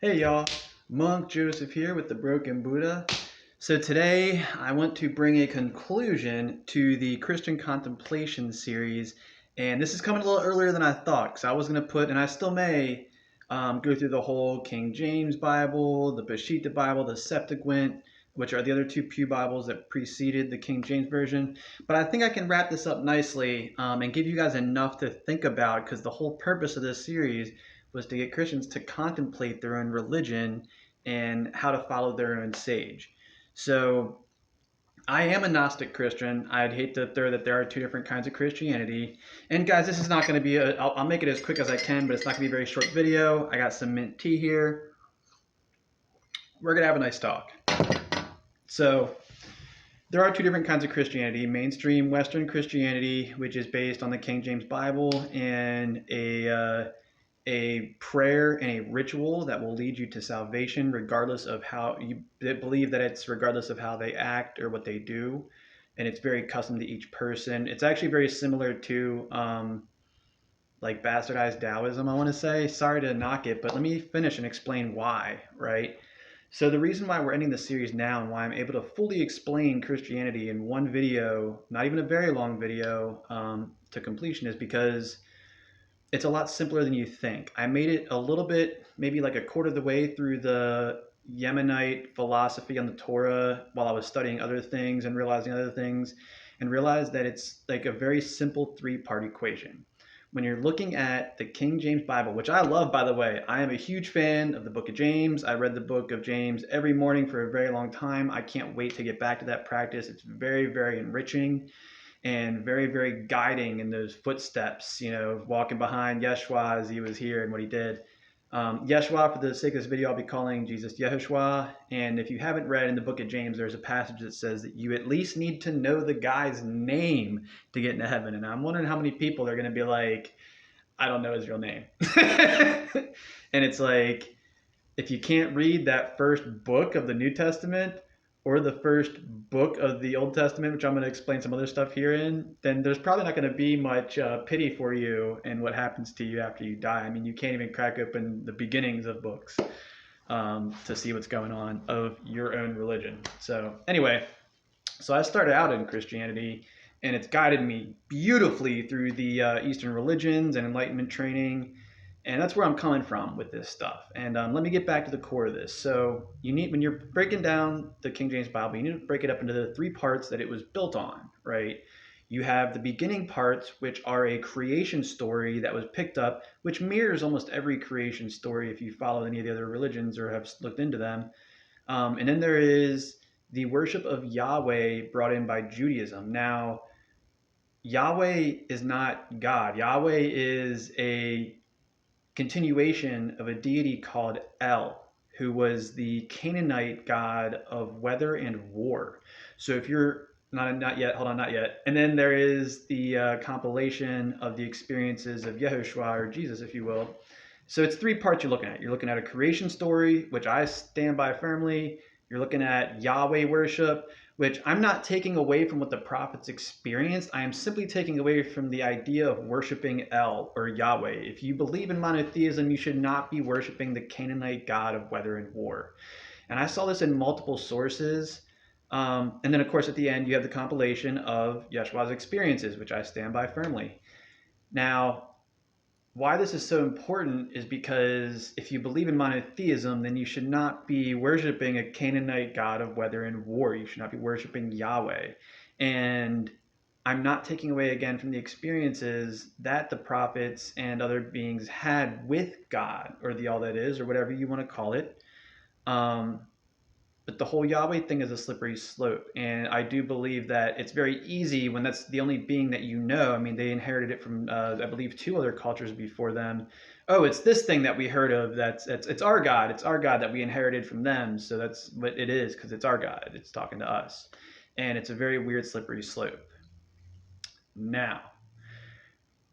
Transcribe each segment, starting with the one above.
Hey y'all, Monk Joseph here with the Broken Buddha. So today I want to bring a conclusion to the Christian Contemplations series, and this is coming a little earlier than I thought because I was going to put, and I still may, go through the whole King James Bible, the Peshitta Bible, the Septuagint, which are the other two Pew Bibles that preceded the King James Version. But I think I can wrap this up nicely and give you guys enough to think about because the whole purpose of this series was to get Christians to contemplate their own religion and how to follow their own sage. So I am a Gnostic Christian. I'd hate to throw that there are two different kinds of Christianity. And guys, this is not going to be I'll make it as quick as I can, but it's not going to be a very short video. I got some mint tea here. We're going to have a nice talk. So there are two different kinds of Christianity: mainstream Western Christianity, which is based on the King James Bible and a prayer and a ritual that will lead you to salvation regardless of how you believe that it's regardless of how they act or what they do, and it's very custom to each person. It's actually very similar to like bastardized Taoism, I want to say. Sorry to knock it, but let me finish and explain why, right? So the reason why we're ending the series now and why I'm able to fully explain Christianity in one video, not even a very long video, to completion, is because it's a lot simpler than you think. I made it a little bit, maybe like a quarter of the way through the Yemenite philosophy on the Torah while I was studying other things and realizing other things, and realized that it's like a very simple three-part equation. When you're looking at the King James Bible, which I love, by the way, I am a huge fan of the book of James. I read the book of James every morning for a very long time. I can't wait to get back to that practice. It's very, very enriching and very, very guiding in those footsteps, walking behind Yeshua as he was here and what he did. Yeshua, for the sake of this video, I'll be calling Jesus Yehoshua. And if you haven't read in the book of James, there's a passage that says that you at least need to know the guy's name to get into heaven. And I'm wondering how many people are going to be like, I don't know his real name. And it's like, if you can't read that first book of the New Testament, or the first book of the Old Testament, which I'm going to explain some other stuff here in, then there's probably not going to be much pity for you and what happens to you after you die. I mean, you can't even crack open the beginnings of books to see what's going on of your own religion. So anyway, so I started out in Christianity, and it's guided me beautifully through the Eastern religions and Enlightenment training. And that's where I'm coming from with this stuff. And let me get back to the core of this. So when you're breaking down the King James Bible, you need to break it up into the three parts that it was built on, right? You have the beginning parts, which are a creation story that was picked up, which mirrors almost every creation story if you follow any of the other religions or have looked into them. And then there is the worship of Yahweh brought in by Judaism. Now, Yahweh is not God. Yahweh is a continuation of a deity called El, who was the Canaanite god of weather and war. So if you're not yet, hold on, not yet. And then there is the compilation of the experiences of Yehoshua, or Jesus, if you will. So it's three parts you're looking at. You're looking at a creation story, which I stand by firmly. You're looking at Yahweh worship, which I'm not taking away from what the prophets experienced. I am simply taking away from the idea of worshiping El, or Yahweh. If you believe in monotheism, you should not be worshiping the Canaanite god of weather and war. And I saw this in multiple sources. And then, of course, at the end, you have the compilation of Yeshua's experiences, which I stand by firmly. Now, why this is so important is because if you believe in monotheism, then you should not be worshiping a Canaanite god of weather and war. You should not be worshiping Yahweh. And I'm not taking away again from the experiences that the prophets and other beings had with God, or the all that is, or whatever you want to call it. But the whole Yahweh thing is a slippery slope. And I do believe that it's very easy when that's the only being that you know. I mean, they inherited it from, I believe, two other cultures before them. Oh, it's this thing that we heard of. It's our God. It's our God that we inherited from them. So that's what it is, because it's our God. It's talking to us. And it's a very weird, slippery slope. Now,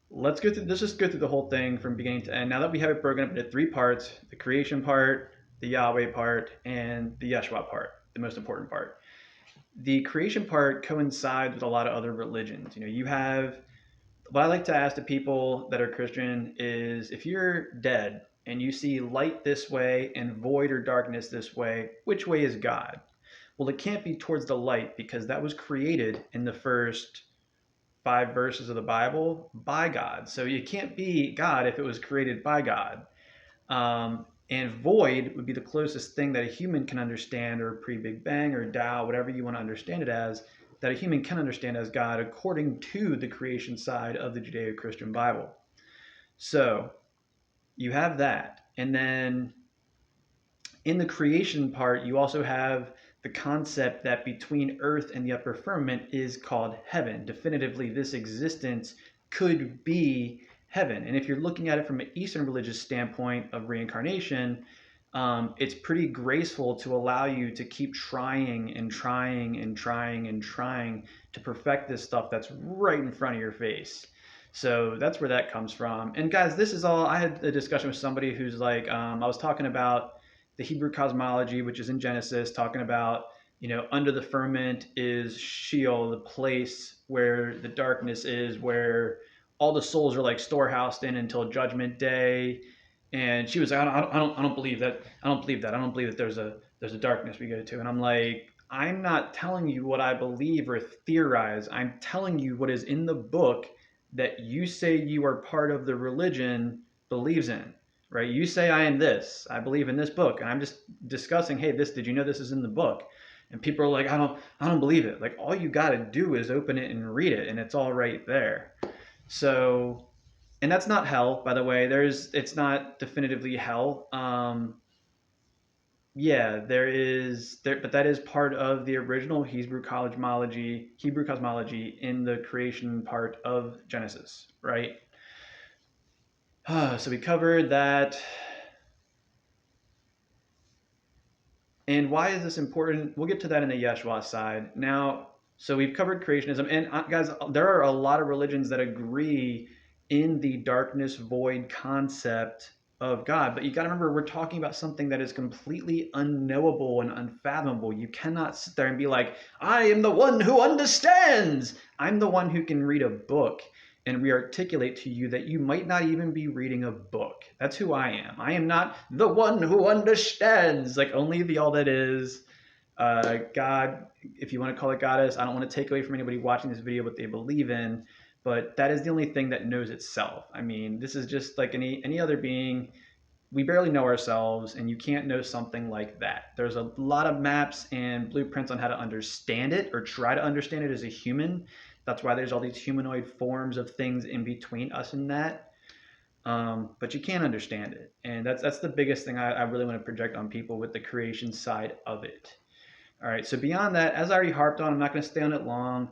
let's just go through the whole thing from beginning to end. Now that we have it broken up into three parts: the creation part, the Yahweh part, and the Yeshua part, the most important part. The creation part coincides with a lot of other religions. You have, what I like to ask the people that are Christian is, if you're dead and you see light this way and void or darkness this way, which way is God? Well, it can't be towards the light because that was created in the first 5 verses of the Bible by God. So you can't be God if it was created by God. And void would be the closest thing that a human can understand, or pre-Big Bang, or Tao, whatever you want to understand it as, that a human can understand as God according to the creation side of the Judeo-Christian Bible. So you have that. And then in the creation part, you also have the concept that between earth and the upper firmament is called heaven. Definitively, this existence could be heaven. And if you're looking at it from an Eastern religious standpoint of reincarnation, it's pretty graceful to allow you to keep trying and trying and trying and trying to perfect this stuff that's right in front of your face. So that's where that comes from. And guys, this is all, I had a discussion with somebody who's like, I was talking about the Hebrew cosmology, which is in Genesis, talking about, under the firmament is Sheol, the place where the darkness is, where all the souls are like storehoused in until Judgment Day. And she was like, I don't believe that. I don't believe that. I don't believe that there's a darkness we go to. And I'm like, I'm not telling you what I believe or theorize. I'm telling you what is in the book that you say you are part of the religion believes in, right? You say, I am this, I believe in this book. And I'm just discussing, hey, did you know this is in the book? And people are like, I don't believe it. Like, all you got to do is open it and read it, and it's all right there. So, and that's not hell, by the way. It's not definitively hell. Yeah, but that is part of the original Hebrew cosmology in the creation part of Genesis, right? So we covered that. And why is this important? We'll get to that in the Yeshua side. Now, so we've covered creationism. And guys, there are a lot of religions that agree in the darkness void concept of God. But you got to remember, we're talking about something that is completely unknowable and unfathomable. You cannot sit there and be like, I am the one who understands. I'm the one who can read a book and re-articulate to you that you might not even be reading a book. That's who I am. I am not the one who understands. Like, only the all that is, God, if you want to call it goddess. I don't want to take away from anybody watching this video what they believe in, but that is the only thing that knows itself. I mean, this is just like any other being. We barely know ourselves, and you can't know something like that. There's a lot of maps and blueprints on how to understand it, or try to understand it as a human. That's why there's all these humanoid forms of things in between us and that. But you can't understand it. And that's the biggest thing I really want to project on people with the creation side of it. All right, so beyond that, as I already harped on, I'm not going to stay on it long.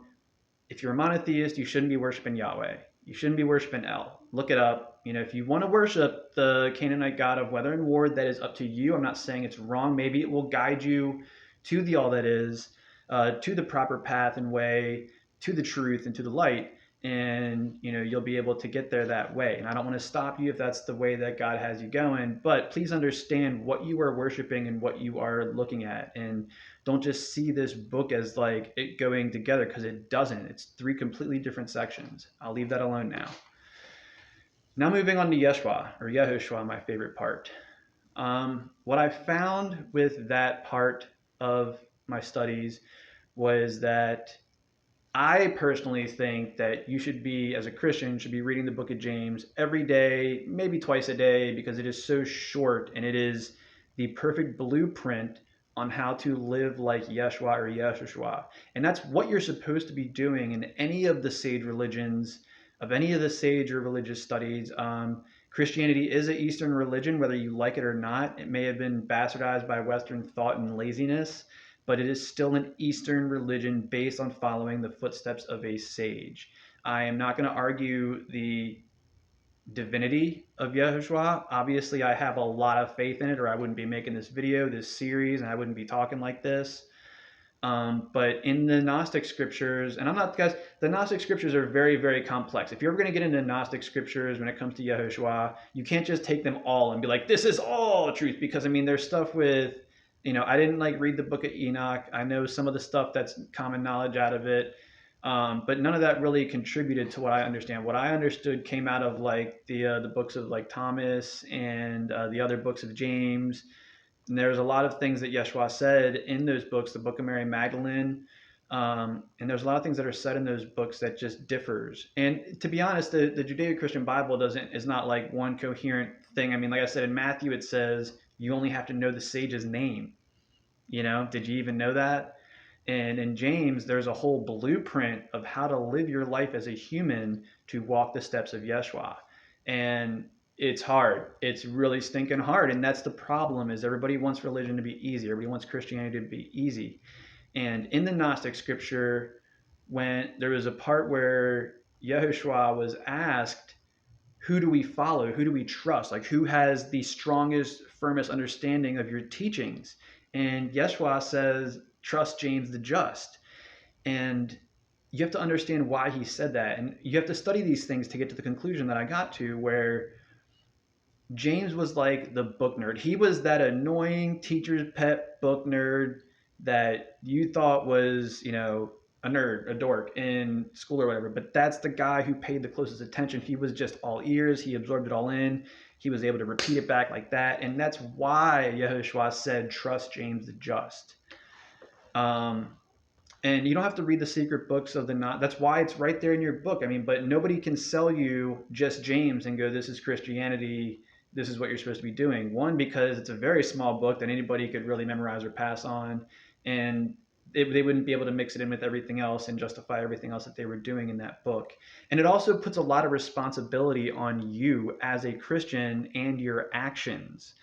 If you're a monotheist, you shouldn't be worshiping Yahweh. You shouldn't be worshiping El. Look it up. If you want to worship the Canaanite god of weather and war, that is up to you. I'm not saying it's wrong. Maybe it will guide you to the all that is, to the proper path and way, to the truth and to the light, and you'll be able to get there that way. And I don't want to stop you if that's the way that God has you going, but please understand what you are worshiping and what you are looking at, and don't just see this book as like it going together, because it doesn't. It's 3 completely different sections. I'll leave that alone now. Now moving on to Yeshua, or Yehoshua, my favorite part. What I found with that part of my studies was that I personally think that you should be, as a Christian, should be reading the book of James every day, maybe twice a day, because it is so short and it is the perfect blueprint on how to live like Yeshua or Yeshua. And that's what you're supposed to be doing in any of the sage religions, of any of the sage or religious studies. Christianity is an Eastern religion, whether you like it or not. It may have been bastardized by Western thought and laziness, but it is still an Eastern religion based on following the footsteps of a sage. I am not going to argue the divinity of Yahushua. Obviously, I have a lot of faith in it, or I wouldn't be making this video, this series, and I wouldn't be talking like this. But in the Gnostic scriptures, and I'm not, guys, the Gnostic scriptures are very, very complex. If you're ever going to get into Gnostic scriptures when it comes to Yahushua, you can't just take them all and be like, this is all truth, because I mean, there's stuff with, I didn't read the book of Enoch. I know some of the stuff that's common knowledge out of it. But none of that really contributed to what I understand. What I understood came out of like the books of like Thomas and the other books of James. And there's a lot of things that Yeshua said in those books, the Book of Mary Magdalene, and there's a lot of things that are said in those books that just differs. And to be honest, the Judeo-Christian Bible is not like one coherent thing. I mean, like I said in Matthew, it says you only have to know the sage's name. Did you even know that? And in James, there's a whole blueprint of how to live your life as a human to walk the steps of Yeshua. And it's hard. It's really stinking hard. And that's the problem is everybody wants religion to be easy. Everybody wants Christianity to be easy. And in the Gnostic scripture, when there was a part where Yahushua was asked, who do we follow? Who do we trust? Like, who has the strongest, firmest understanding of your teachings? And Yeshua says, trust James the Just. And you have to understand why he said that. And you have to study these things to get to the conclusion that I got to, where James was like the book nerd. He was that annoying teacher's pet book nerd that you thought was, a nerd, a dork in school or whatever. But that's the guy who paid the closest attention. He was just all ears. He absorbed it all in. He was able to repeat it back like that. And that's why Yahushua said, trust James the Just. And you don't have to read the secret books of the not. That's why it's right there in your book. I mean, but nobody can sell you just James and go, this is Christianity. This is what you're supposed to be doing. One, because it's a very small book that anybody could really memorize or pass on. And they wouldn't be able to mix it in with everything else and justify everything else that they were doing in that book. And it also puts a lot of responsibility on you as a Christian and your actions.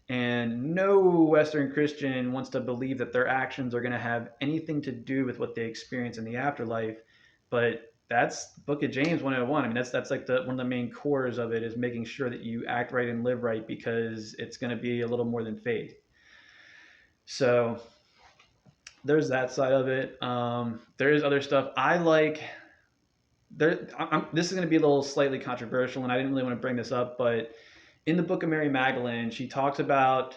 And no Western Christian wants to believe that their actions are going to have anything to do with what they experience in the afterlife. But that's Book of James 101. I mean, that's like one of the main cores of it is making sure that you act right and live right, because it's going to be a little more than faith. So there's that side of it. There is other stuff I like. This is going to be a little slightly controversial, and I didn't really want to bring this up, but in the Book of Mary Magdalene, she talks about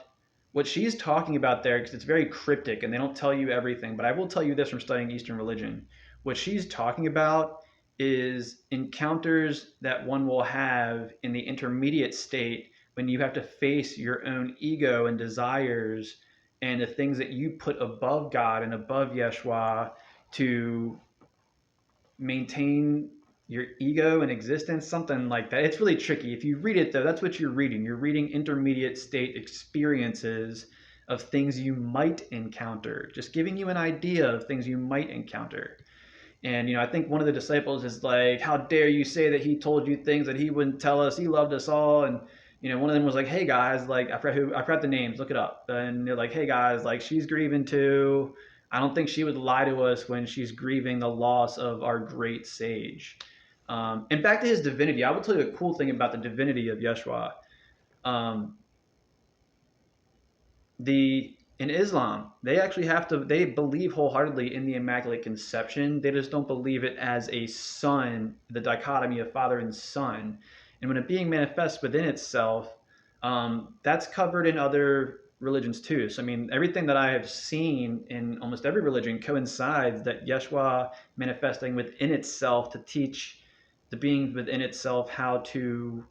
what she's talking about there, because it's very cryptic and they don't tell you everything. But I will tell you this from studying Eastern religion. What she's talking about is encounters that one will have in the intermediate state when you have to face your own ego and desires and the things that you put above God and above Yeshua to maintain your ego and existence, something like that. It's really tricky. If you read it, though, that's what you're reading. You're reading intermediate state experiences of things you might encounter, just giving you an idea of things you might encounter. And, I think one of the disciples is like, how dare you say that he told you things that he wouldn't tell us? He loved us all. And, one of them was like, hey guys, like, I forgot the names, look it up. And they're like, hey guys, like, she's grieving too. I don't think she would lie to us when she's grieving the loss of our great sage. And back to his divinity, I will tell you a cool thing about the divinity of Yeshua. In Islam, they believe wholeheartedly in the Immaculate Conception. They just don't believe it as a son, the dichotomy of father and son. And when a being manifests within itself, that's covered in other religions too. So, I mean, everything that I have seen in almost every religion coincides that Yeshua manifesting within itself to teach the being within itself how to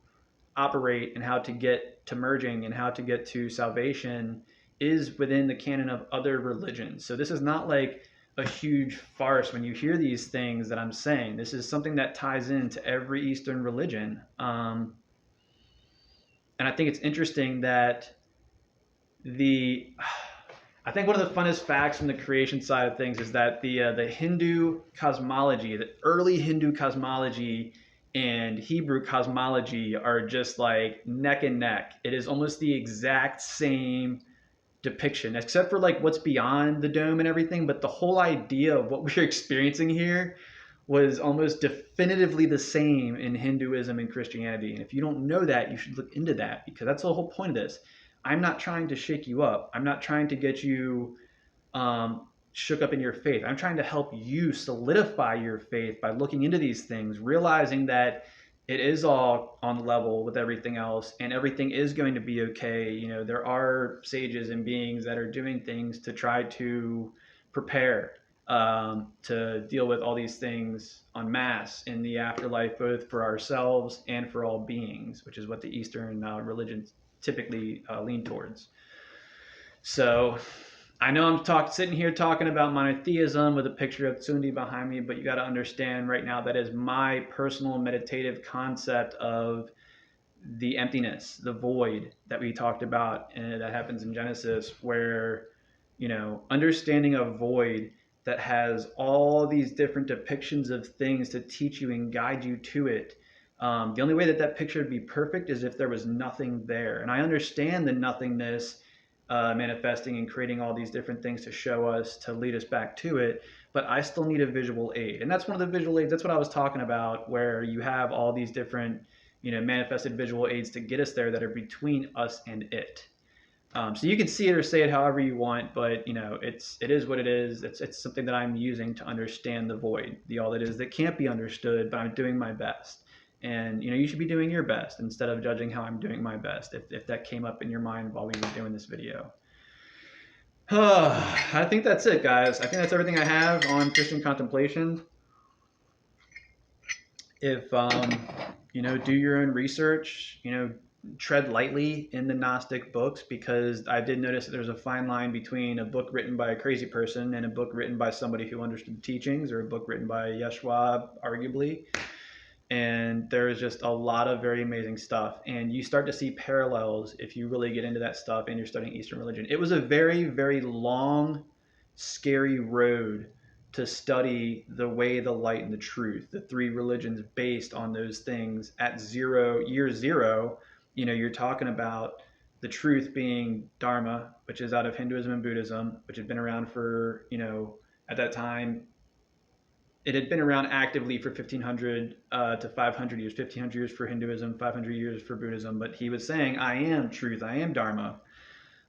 operate and how to get to merging and how to get to salvation is within the canon of other religions. So this is not like a huge farce when you hear these things that I'm saying. This is something that ties into every Eastern religion. And I think it's interesting that I think one of the funnest facts from the creation side of things is that the Hindu cosmology, the early Hindu cosmology and Hebrew cosmology are just like neck and neck. It is almost the exact same depiction, except for like what's beyond the dome and everything. But the whole idea of what we're experiencing here was almost definitively the same in Hinduism and Christianity. And if you don't know that, you should look into that, because that's the whole point of this. I'm not trying to shake you up. I'm not trying to get you shook up in your faith. I'm trying to help you solidify your faith by looking into these things, realizing that it is all on level with everything else and everything is going to be okay. There are sages and beings that are doing things to try to prepare to deal with all these things en masse in the afterlife, both for ourselves and for all beings, which is what the Eastern religions typically lean towards. So I know I'm sitting here talking about monotheism with a picture of Tsundi behind me, but you got to understand right now that is my personal meditative concept of the emptiness, the void that we talked about, and that happens in Genesis, where, understanding a void that has all these different depictions of things to teach you and guide you to it. The only way that that picture would be perfect is if there was nothing there. And I understand the nothingness manifesting and creating all these different things to show us, to lead us back to it. But I still need a visual aid. And that's one of the visual aids. That's what I was talking about, where you have all these different, manifested visual aids to get us there that are between us and it. So you can see it or say it however you want, but it is what it is. It's something that I'm using to understand the void, the all that is that can't be understood, but I'm doing my best. And you should be doing your best instead of judging how I'm doing my best. If that came up in your mind while we were doing this video. I think that's it, guys. I think that's everything I have on Christian contemplation. If do your own research, tread lightly in the Gnostic books, because I did notice that there's a fine line between a book written by a crazy person and a book written by somebody who understood the teachings, or a book written by Yeshua, arguably. And there's just a lot of very amazing stuff. And you start to see parallels if you really get into that stuff and you're studying Eastern religion. It was a very, very long, scary road to study the way, the light, and the truth, the three religions based on those things at year zero. You're talking about the truth being Dharma, which is out of Hinduism and Buddhism, which had been around for, at that time, it had been around actively for 1500 to 500 years, 1500 years for Hinduism, 500 years for Buddhism. But he was saying, I am truth, I am Dharma.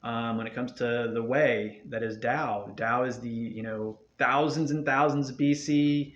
When it comes to the way, that is Tao. Tao is the, thousands and thousands BC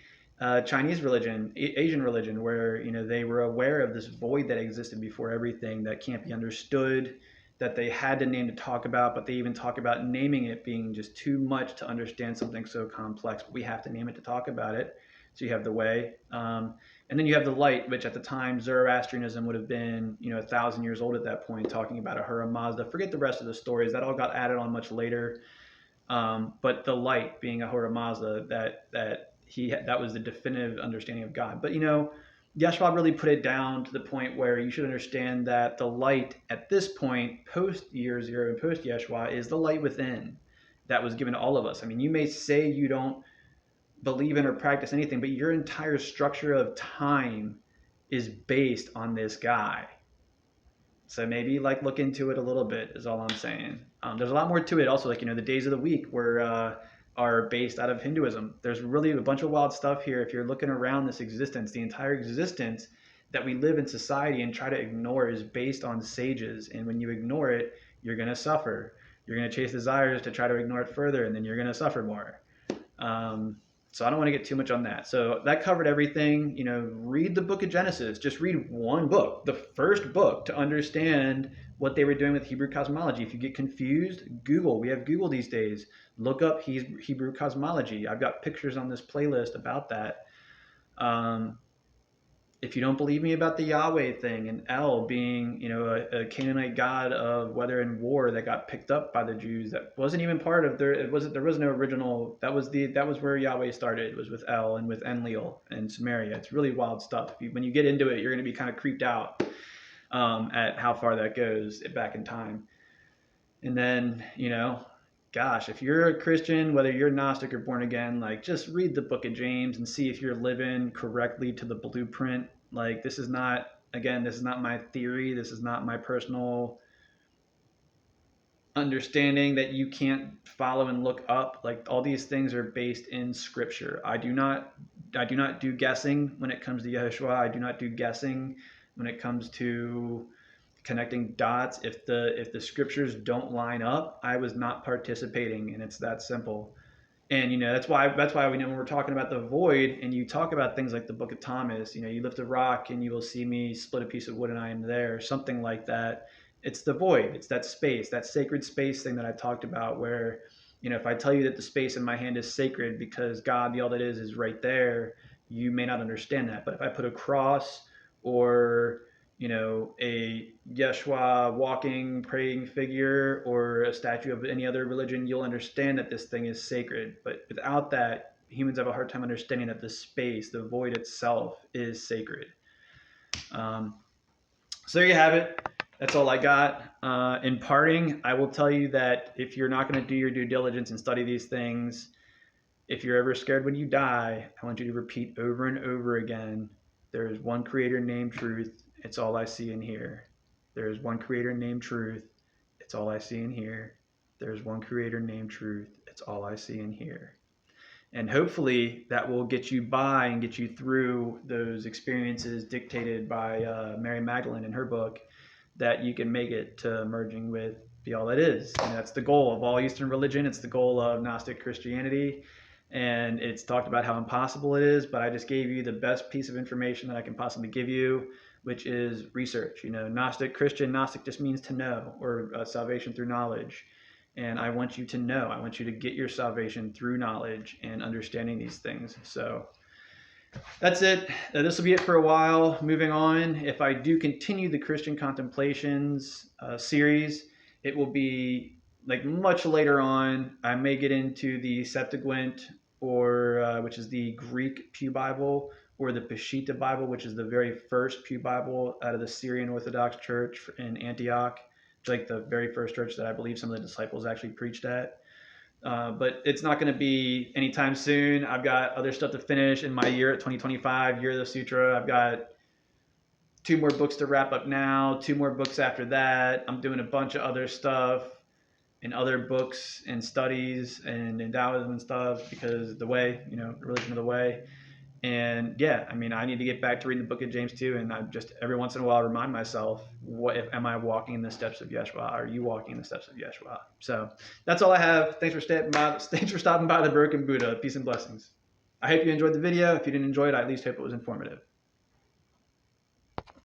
Chinese religion, Asian religion, where, they were aware of this void that existed before everything, that can't be understood, that they had to name to talk about, but they even talk about naming it being just too much to understand something so complex. But we have to name it to talk about it. So you have the way, and then you have the light, which at the time Zoroastrianism would have been, 1,000 years old at that point, talking about Ahura Mazda. Forget the rest of the stories; that all got added on much later. But the light being Ahura Mazda, that was the definitive understanding of God. But Yeshua really put it down to the point where you should understand that the light at this point, post year zero and post Yeshua, is the light within that was given to all of us. I mean, you may say you don't believe in or practice anything, but your entire structure of time is based on this guy. So maybe look into it a little bit is all I'm saying. There's a lot more to it also, the days of the week are based out of Hinduism. There's really a bunch of wild stuff here. If you're looking around this existence, the entire existence that we live in society and try to ignore is based on sages. And when you ignore it, you're going to suffer. You're going to chase desires to try to ignore it further, and then you're going to suffer more. So I don't want to get too much on that. So that covered everything. Read the book of Genesis. Just read one book, the first book, to understand what they were doing with Hebrew cosmology. If you get confused, Google. We have Google these days. Look up Hebrew cosmology. I've got pictures on this playlist about that. If you don't believe me about the Yahweh thing, and El being, a Canaanite god of weather and war that got picked up by the Jews, that wasn't even part of there was no original. That was where Yahweh started. It was with El and with Enlil and Samaria. It's really wild stuff. When you get into it, you're going to be kind of creeped out at how far that goes back in time. And then, gosh, if you're a Christian, whether you're Gnostic or born again, just read the book of James and see if you're living correctly to the blueprint. This is not my theory. This is not my personal understanding that you can't follow and look up. All these things are based in scripture. I do not do guessing when it comes to Yeshua. I do not do guessing when it comes to connecting dots. If the scriptures don't line up, I was not participating, and it's that simple. And that's why we know when we're talking about the void, and you talk about things like the Book of Thomas, you lift a rock and you will see me split a piece of wood and I am there, something like that. It's the void. It's that space, that sacred space thing that I talked about, where if I tell you that the space in my hand is sacred because God, the all that is right there, you may not understand that. But if I put a cross or a Yeshua walking, praying figure or a statue of any other religion, you'll understand that this thing is sacred. But without that, humans have a hard time understanding that the space, the void itself, is sacred. So there you have it. That's all I got. In parting, I will tell you that if you're not going to do your due diligence and study these things, if you're ever scared when you die, I want you to repeat over and over again, there is one creator named Truth. It's all I see and hear. There is one creator named Truth. It's all I see and hear. There is one creator named Truth. It's all I see and hear. And hopefully that will get you by and get you through those experiences dictated by Mary Magdalene in her book, that you can make it to merging with the all that is. And that's the goal of all Eastern religion. It's the goal of Gnostic Christianity. And it's talked about how impossible it is, but I just gave you the best piece of information that I can possibly give you, which is research. Gnostic Christian, Gnostic just means to know, or salvation through knowledge. And I want you to know. I want you to get your salvation through knowledge and understanding these things. So that's it. This will be it for a while. Moving on, if I do continue the Christian Contemplations series, it will be like much later on. I may get into the Septuagint, or which is the Greek Pew Bible, or the Peshitta Bible, which is the very first Pew Bible out of the Syrian Orthodox Church in Antioch. It's like the very first church that I believe some of the disciples actually preached at. But it's not going to be anytime soon. I've got other stuff to finish in my year at 2025, Year of the Sutra. I've got 2 more books to wrap up now, 2 more books after that. I'm doing a bunch of other stuff in other books and studies and in Taoism and stuff, because the way, the religion of the way. And yeah, I need to get back to reading the book of James too. And I just every once in a while remind myself, am I walking in the steps of Yeshua? Are you walking in the steps of Yeshua? So that's all I have. Thanks for stopping by the Broken Buddha. Peace and blessings. I hope you enjoyed the video. If you didn't enjoy it, I at least hope it was informative.